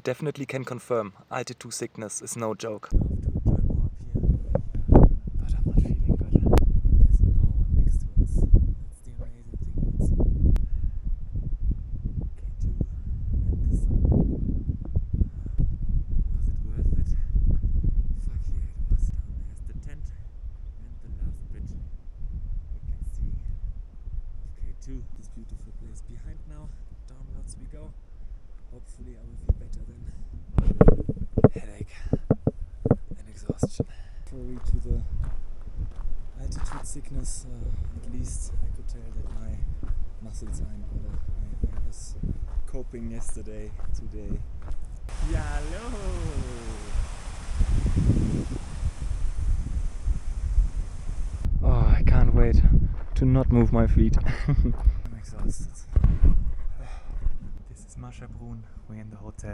definitely can confirm, altitude sickness is no joke. I have to drive more up here, but I'm not feeling good. There's no one next to us. That's the amazing thing also. K2 and the sun. Was it worth it? Fuck yeah, it was. Down there's the tent and the last bit we can see of K2. This beautiful place behind now. Downwards we go. Hopefully I will feel better then. Headache and exhaustion. Referring to the altitude sickness, at least I could tell that my muscles are in order. I was coping yesterday, today. Yeah, hello! Oh, I can't wait to not move my feet. I'm exhausted. This is Mascha Brun. We're in the hotel.